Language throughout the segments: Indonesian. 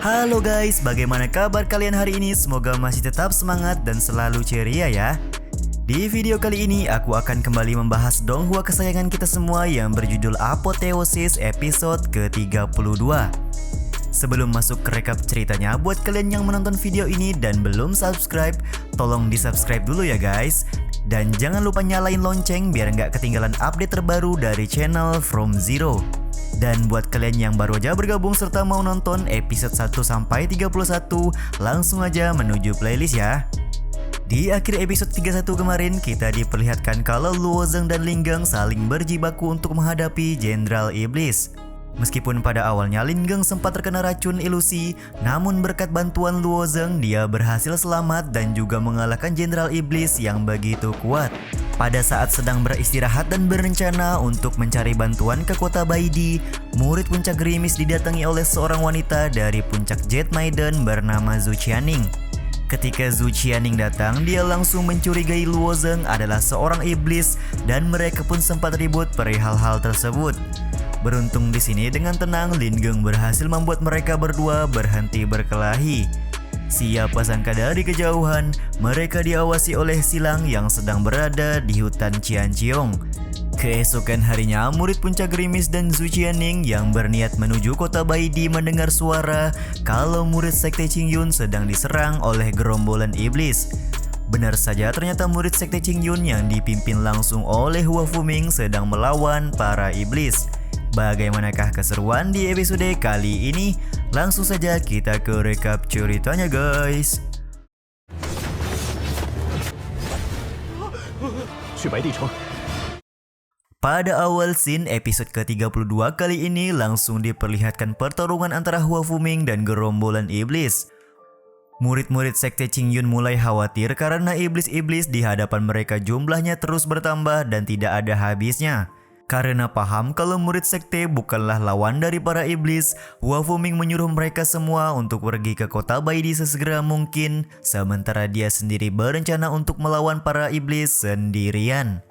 Halo guys, bagaimana kabar kalian hari ini? Semoga masih tetap semangat dan selalu ceria ya. Di video kali ini aku akan kembali membahas donghua kesayangan kita semua yang berjudul Apotheosis episode ke-32. Sebelum masuk ke rekap ceritanya, buat kalian yang menonton video ini dan belum subscribe, tolong di-subscribe dulu ya guys. Dan jangan lupa nyalain lonceng biar nggak ketinggalan update terbaru dari channel From Zero. Dan buat kalian yang baru aja bergabung serta mau nonton episode 1 sampai 31, langsung aja menuju playlist ya. Di akhir episode 31 kemarin, kita diperlihatkan kalau Luo Zheng dan Lin Geng saling berjibaku untuk menghadapi Jenderal Iblis. Meskipun pada awalnya Lin Geng sempat terkena racun ilusi, namun berkat bantuan Luo Zheng dia berhasil selamat dan juga mengalahkan Jenderal Iblis yang begitu kuat. Pada saat sedang beristirahat dan berencana untuk mencari bantuan ke kota Baidi, murid puncak gerimis didatangi oleh seorang wanita dari puncak Jet Maiden bernama Zhu Qianing. Ketika Zhu Qianing datang, dia langsung mencurigai Luo Zheng adalah seorang iblis dan mereka pun sempat ribut perihal hal tersebut. Beruntung di sini dengan tenang Lin Geng berhasil membuat mereka berdua berhenti berkelahi. Siapa sangka dari kejauhan, mereka diawasi oleh Silang yang sedang berada di hutan Qianqiong. Keesokan harinya, murid puncak gerimis dan Zhu Qianing yang berniat menuju kota Baidi mendengar suara kalau murid sekte Qingyun sedang diserang oleh gerombolan iblis. Benar saja, ternyata murid sekte Qingyun yang dipimpin langsung oleh Hua Fuming sedang melawan para iblis. Bagaimanakah keseruan di episode kali ini? Langsung saja kita ke rekap ceritanya guys. Pada awal scene episode ke-32 kali ini langsung diperlihatkan pertarungan antara Hua Fuming dan gerombolan iblis. Murid-murid sekte Qingyun mulai khawatir karena iblis-iblis di hadapan mereka jumlahnya terus bertambah dan tidak ada habisnya. Karena paham kalau murid sekte bukanlah lawan dari para iblis, Hua Fuming menyuruh mereka semua untuk pergi ke kota Baidi sesegera mungkin, sementara dia sendiri berencana untuk melawan para iblis sendirian.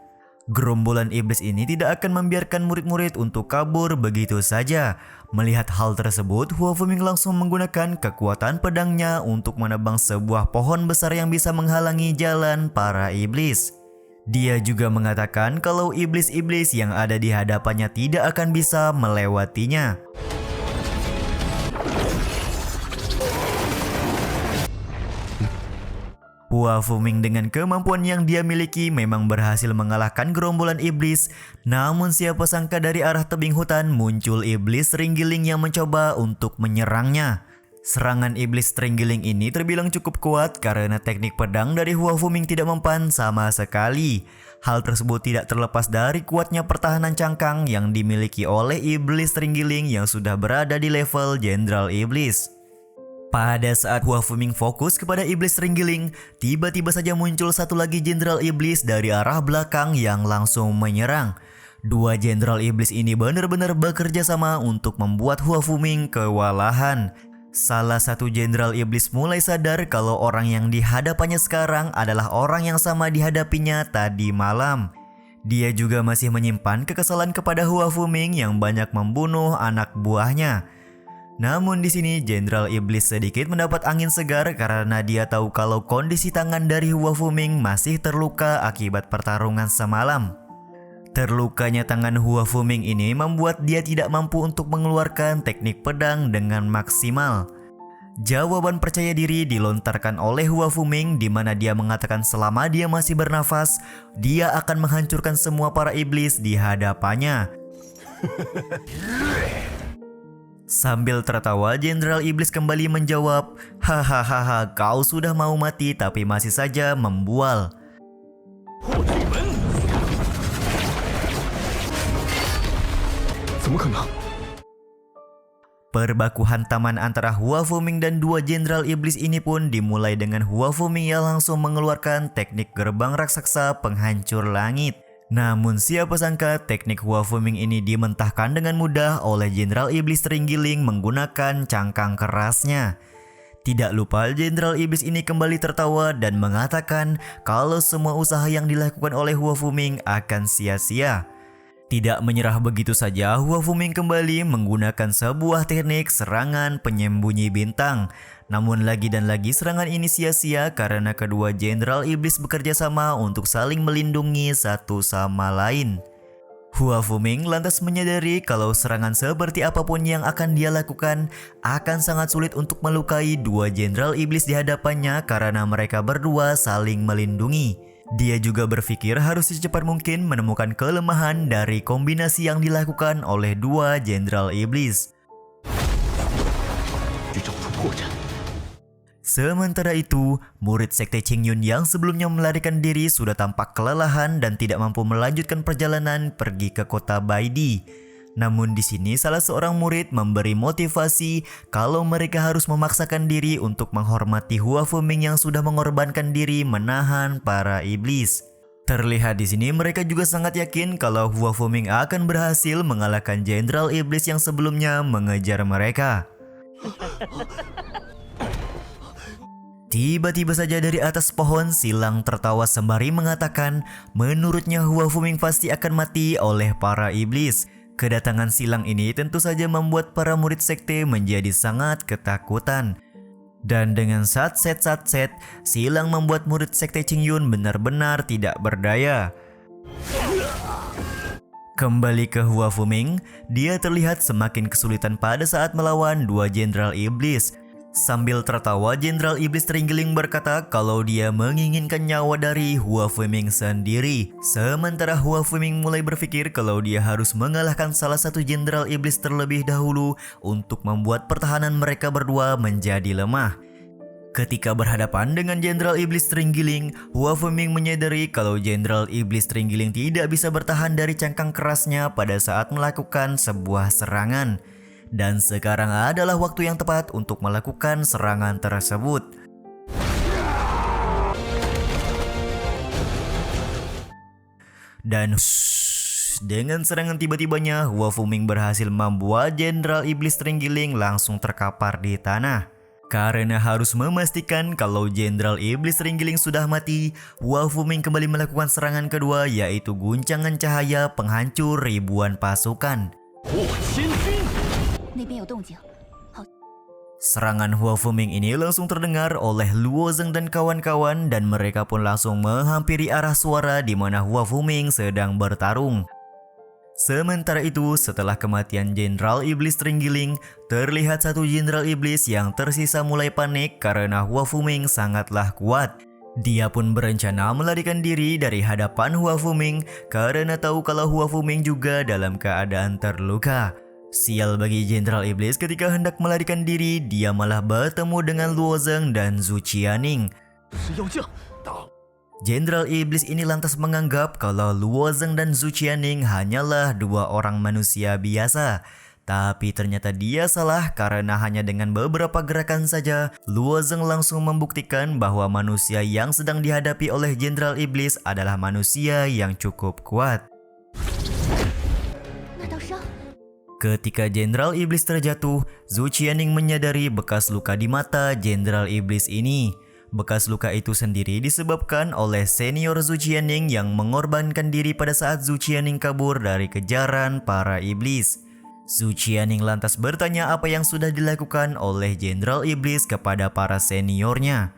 Gerombolan iblis ini tidak akan membiarkan murid-murid untuk kabur begitu saja. Melihat hal tersebut, Hua Fuming langsung menggunakan kekuatan pedangnya untuk menebang sebuah pohon besar yang bisa menghalangi jalan para iblis. Dia juga mengatakan kalau iblis-iblis yang ada di hadapannya tidak akan bisa melewatinya. Hua Fuming dengan kemampuan yang dia miliki memang berhasil mengalahkan gerombolan iblis. Namun siapa sangka dari arah tebing hutan muncul iblis terenggiling yang mencoba untuk menyerangnya. Serangan iblis terenggiling ini terbilang cukup kuat karena teknik pedang dari Hua Fuming tidak mempan sama sekali. Hal tersebut tidak terlepas dari kuatnya pertahanan cangkang yang dimiliki oleh iblis terenggiling yang sudah berada di level Jenderal Iblis. Pada saat Hua Fuming fokus kepada iblis terenggiling, tiba-tiba saja muncul satu lagi Jenderal Iblis dari arah belakang yang langsung menyerang. Dua Jenderal Iblis ini benar-benar bekerja sama untuk membuat Hua Fuming kewalahan. Salah satu Jenderal Iblis mulai sadar kalau orang yang dihadapannya sekarang adalah orang yang sama dihadapinya tadi malam. Dia juga masih menyimpan kekesalan kepada Hua Fuming yang banyak membunuh anak buahnya. Namun di sini Jenderal Iblis sedikit mendapat angin segar karena dia tahu kalau kondisi tangan dari Hua Fuming masih terluka akibat pertarungan semalam. Terlukanya tangan Hua Fuming ini membuat dia tidak mampu untuk mengeluarkan teknik pedang dengan maksimal. Jawaban percaya diri dilontarkan oleh Hua Fuming di mana dia mengatakan selama dia masih bernafas, dia akan menghancurkan semua para iblis di hadapannya. Sambil tertawa, Jenderal Iblis kembali menjawab, "Hahaha, kau sudah mau mati tapi masih saja membual." Perbaku hantaman antara Hua Fuming dan dua Jenderal Iblis ini pun dimulai dengan Hua Fuming yang langsung mengeluarkan teknik gerbang raksasa penghancur langit. Namun siapa sangka teknik Hua Fuming ini dimentahkan dengan mudah oleh Jenderal Iblis terenggiling menggunakan cangkang kerasnya. Tidak lupa Jenderal Iblis ini kembali tertawa dan mengatakan kalau semua usaha yang dilakukan oleh Hua Fuming akan sia-sia. Tidak menyerah begitu saja, Hua Fuming kembali menggunakan sebuah teknik serangan penyembunyi bintang. Namun lagi dan lagi serangan ini sia-sia karena kedua Jenderal Iblis bekerja sama untuk saling melindungi satu sama lain. Hua Fuming lantas menyadari kalau serangan seperti apapun yang akan dia lakukan akan sangat sulit untuk melukai dua Jenderal Iblis di hadapannya karena mereka berdua saling melindungi. Dia juga berpikir harus secepat mungkin menemukan kelemahan dari kombinasi yang dilakukan oleh dua Jenderal Iblis. Sementara itu, murid Sekte Qingyun yang sebelumnya melarikan diri sudah tampak kelelahan dan tidak mampu melanjutkan perjalanan pergi ke kota Baidi. Namun di sini salah seorang murid memberi motivasi kalau mereka harus memaksakan diri untuk menghormati Hua Fuming yang sudah mengorbankan diri menahan para iblis. Terlihat di sini mereka juga sangat yakin kalau Hua Fuming akan berhasil mengalahkan Jenderal Iblis yang sebelumnya mengejar mereka. Tiba-tiba saja dari atas pohon Silang tertawa sembari mengatakan menurutnya Hua Fuming pasti akan mati oleh para iblis. Kedatangan Silang ini tentu saja membuat para murid sekte menjadi sangat ketakutan. Dan dengan satset, Silang membuat murid sekte Qingyun benar-benar tidak berdaya. Kembali ke Hua Fuming, dia terlihat semakin kesulitan pada saat melawan dua Jenderal Iblis. Sambil tertawa, Jenderal Iblis Terenggiling berkata kalau dia menginginkan nyawa dari Hua Fuming sendiri. Sementara Hua Fuming mulai berpikir kalau dia harus mengalahkan salah satu Jenderal Iblis terlebih dahulu untuk membuat pertahanan mereka berdua menjadi lemah. Ketika berhadapan dengan Jenderal Iblis Terenggiling, Hua Fuming menyadari kalau Jenderal Iblis Terenggiling tidak bisa bertahan dari cangkang kerasnya pada saat melakukan sebuah serangan. Dan sekarang adalah waktu yang tepat untuk melakukan serangan tersebut. Dan dengan serangan tiba-tibanya, Hua Fuming berhasil membuat Jenderal Iblis Terenggiling langsung terkapar di tanah. Karena harus memastikan kalau Jenderal Iblis Terenggiling sudah mati, Hua Fuming kembali melakukan serangan kedua, yaitu guncangan cahaya penghancur ribuan pasukan. Serangan Hua Fuming ini langsung terdengar oleh Luo Zeng dan kawan-kawan dan mereka pun langsung menghampiri arah suara di mana Hua Fuming sedang bertarung. Sementara itu, setelah kematian Jenderal Iblis Terenggiling, terlihat satu Jenderal Iblis yang tersisa mulai panik karena Hua Fuming sangatlah kuat. Dia pun berencana melarikan diri dari hadapan Hua Fuming karena tahu kalau Hua Fuming juga dalam keadaan terluka. Sial bagi Jenderal Iblis, ketika hendak melarikan diri, dia malah bertemu dengan Luo Zeng dan Zhu Qianing. Jenderal Iblis ini lantas menganggap kalau Luo Zeng dan Zhu Qianing hanyalah dua orang manusia biasa. Tapi ternyata dia salah karena hanya dengan beberapa gerakan saja, Luo Zeng langsung membuktikan bahwa manusia yang sedang dihadapi oleh Jenderal Iblis adalah manusia yang cukup kuat. Ketika Jenderal Iblis terjatuh, Zhu Qianing menyadari bekas luka di mata Jenderal Iblis ini. Bekas luka itu sendiri disebabkan oleh senior Zhu Qianing yang mengorbankan diri pada saat Zhu Qianing kabur dari kejaran para iblis. Zhu Qianing lantas bertanya apa yang sudah dilakukan oleh Jenderal Iblis kepada para seniornya.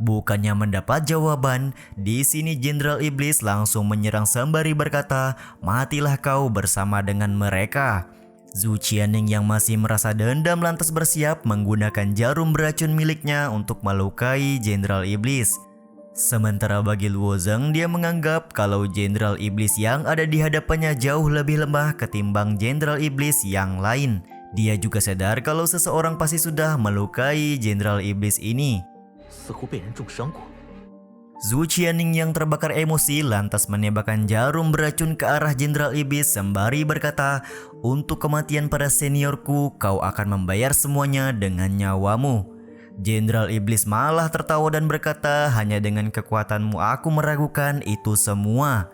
Bukannya mendapat jawaban, di sini Jenderal Iblis langsung menyerang sembari berkata, "Matilah kau bersama dengan mereka." Zhu Qianing yang masih merasa dendam lantas bersiap menggunakan jarum beracun miliknya untuk melukai Jenderal Iblis. Sementara bagi Luo Zeng, dia menganggap kalau Jenderal Iblis yang ada di hadapannya jauh lebih lemah ketimbang Jenderal Iblis yang lain. Dia juga sadar kalau seseorang pasti sudah melukai Jenderal Iblis ini. Zhu Qianing yang terbakar emosi lantas menembakkan jarum beracun ke arah Jenderal Iblis sembari berkata, "Untuk kematian para seniorku, kau akan membayar semuanya dengan nyawamu." Jenderal Iblis malah tertawa dan berkata, "Hanya dengan kekuatanmu aku meragukan itu semua."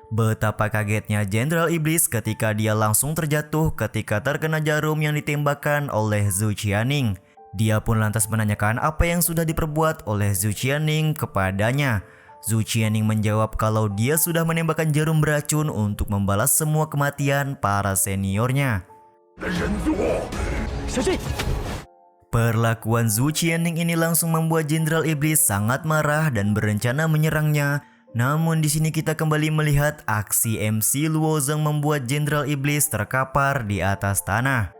Betapa kagetnya Jenderal Iblis ketika dia langsung terjatuh ketika terkena jarum yang ditembakkan oleh Zhu Qianing. Dia pun lantas menanyakan apa yang sudah diperbuat oleh Zhu Qianing kepadanya. Zhu Qianning menjawab kalau dia sudah menembakkan jarum beracun untuk membalas semua kematian para seniornya. Perlakuan Zhu Qianning ini langsung membuat Jenderal Iblis sangat marah dan berencana menyerangnya. Namun di sini kita kembali melihat aksi MC Luozeng membuat Jenderal Iblis terkapar di atas tanah.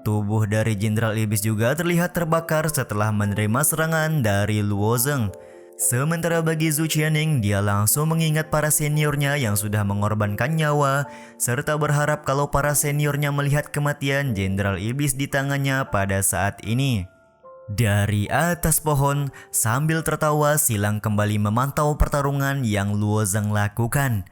Tubuh dari Jenderal Iblis juga terlihat terbakar setelah menerima serangan dari Luozeng. Sementara bagi Zhu Qianning, dia langsung mengingat para seniornya yang sudah mengorbankan nyawa, serta berharap kalau para seniornya melihat kematian Jenderal Iblis di tangannya pada saat ini. Dari atas pohon, sambil tertawa, Silang kembali memantau pertarungan yang Luozeng lakukan.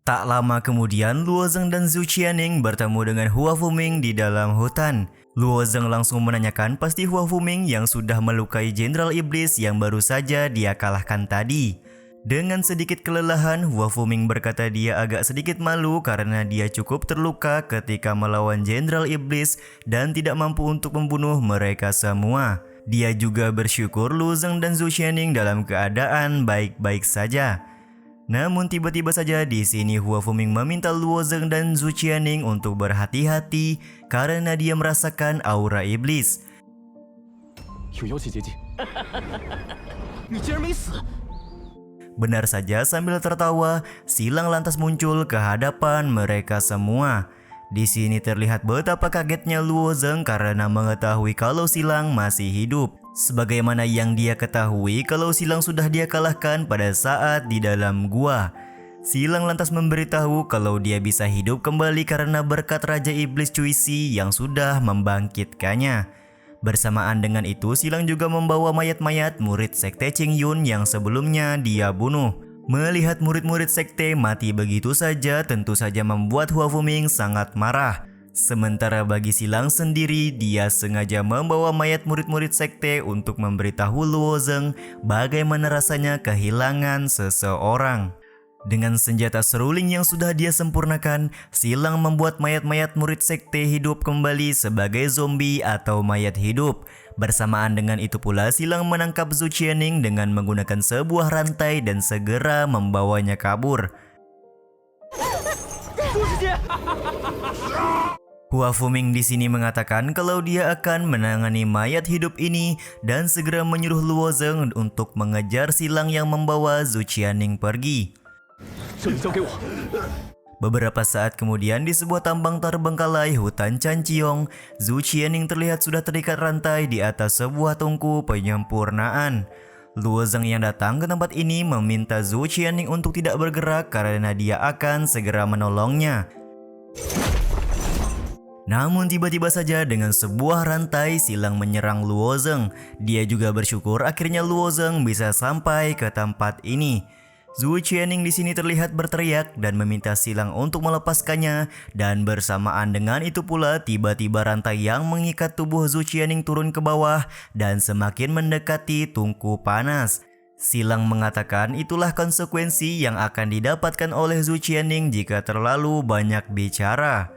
Tak lama kemudian, Luozeng dan Zhu Qianning bertemu dengan Hua Fuming di dalam hutan. Luozeng langsung menanyakan pasti Hua Fuming yang sudah melukai Jenderal Iblis yang baru saja dia kalahkan tadi. Dengan sedikit kelelahan, Hua Fuming berkata dia agak sedikit malu karena dia cukup terluka ketika melawan Jenderal Iblis dan tidak mampu untuk membunuh mereka semua. Dia juga bersyukur Luozeng dan Zhu Qianning dalam keadaan baik-baik saja. Namun tiba-tiba saja di sini Hua Fuming meminta Luozeng dan Zhu Qianning untuk berhati-hati karena dia merasakan aura iblis. Benar saja, sambil tertawa, Silang lantas muncul ke hadapan mereka semua. Di sini terlihat betapa kagetnya Luozeng karena mengetahui kalau Silang masih hidup. Sebagaimana yang dia ketahui kalau Silang sudah dia kalahkan pada saat di dalam gua. Silang lantas memberitahu kalau dia bisa hidup kembali karena berkat Raja Iblis Cui Si yang sudah membangkitkannya. Bersamaan dengan itu, Silang juga membawa mayat-mayat murid sekte Qing Yun yang sebelumnya dia bunuh. Melihat murid-murid sekte mati begitu saja tentu saja membuat Hua Fuming sangat marah. Sementara bagi Silang sendiri, dia sengaja membawa mayat murid-murid sekte untuk memberitahu Luozeng bagaimana rasanya kehilangan seseorang. Dengan senjata seruling yang sudah dia sempurnakan, Silang membuat mayat-mayat murid sekte hidup kembali sebagai zombie atau mayat hidup. Bersamaan dengan itu pula, Silang menangkap Zhu Qianning dengan menggunakan sebuah rantai dan segera membawanya kabur. Hua Fuming di sini mengatakan kalau dia akan menangani mayat hidup ini dan segera menyuruh Luozeng untuk mengejar Silang yang membawa Zhu Qianning pergi. Beberapa saat kemudian di sebuah tambang terbengkalai hutan Chanqiong, Zhu Qianning terlihat sudah terikat rantai di atas sebuah tungku penyempurnaan. Luozeng yang datang ke tempat ini meminta Zhu Qianning untuk tidak bergerak karena dia akan segera menolongnya. Namun tiba-tiba saja dengan sebuah rantai Silang menyerang Luozeng. Dia juga bersyukur akhirnya Luozeng bisa sampai ke tempat ini. Zhu Qianning di sini terlihat berteriak dan meminta Silang untuk melepaskannya, dan bersamaan dengan itu pula tiba-tiba rantai yang mengikat tubuh Zhu Qianning turun ke bawah dan semakin mendekati tungku panas. Silang mengatakan itulah konsekuensi yang akan didapatkan oleh Zhu Qianning jika terlalu banyak bicara.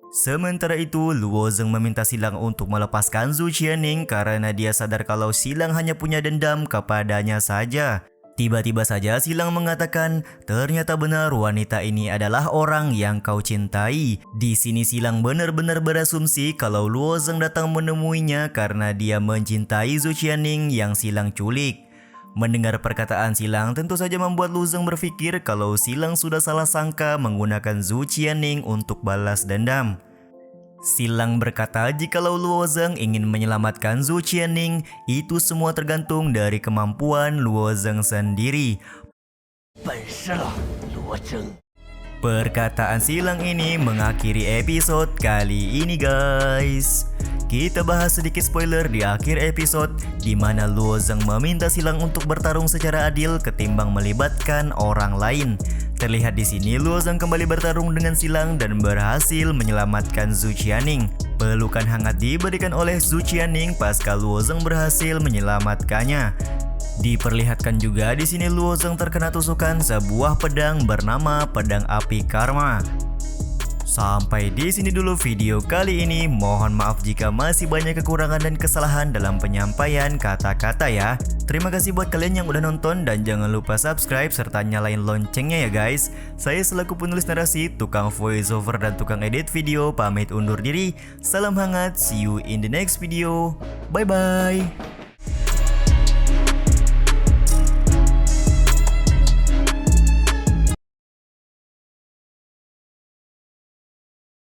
Sementara itu, Luozeng meminta Silang untuk melepaskan Zhu Qianning karena dia sadar kalau Silang hanya punya dendam kepadanya saja. Tiba-tiba saja Silang mengatakan, ternyata benar wanita ini adalah orang yang kau cintai. Di sini Silang benar-benar berasumsi kalau Luozeng datang menemuinya karena dia mencintai Zhu Qianning yang Silang culik. Mendengar perkataan Silang tentu saja membuat Luozeng berpikir kalau Silang sudah salah sangka menggunakan Zhu Qianning untuk balas dendam. Silang berkata jikalau Luozeng ingin menyelamatkan Zhu Qianning, itu semua tergantung dari kemampuan Luozeng sendiri. Perkataan Silang ini mengakhiri episode kali ini guys. Kita bahas sedikit spoiler di akhir episode di mana Luozeng meminta Silang untuk bertarung secara adil ketimbang melibatkan orang lain. Terlihat di sini Luozeng kembali bertarung dengan Silang dan berhasil menyelamatkan Zhu Qianning. Pelukan hangat diberikan oleh Zhu Qianning pasca Luozeng berhasil menyelamatkannya. Diperlihatkan juga di sini Luozeng terkena tusukan sebuah pedang bernama pedang api karma. Sampai di sini dulu video kali ini. Mohon maaf jika masih banyak kekurangan dan kesalahan dalam penyampaian kata-kata ya. Terima kasih buat kalian yang udah nonton dan jangan lupa subscribe serta nyalain loncengnya ya guys. Saya selaku penulis narasi, tukang voice over dan tukang edit video pamit undur diri. Salam hangat, see you in the next video. Bye bye.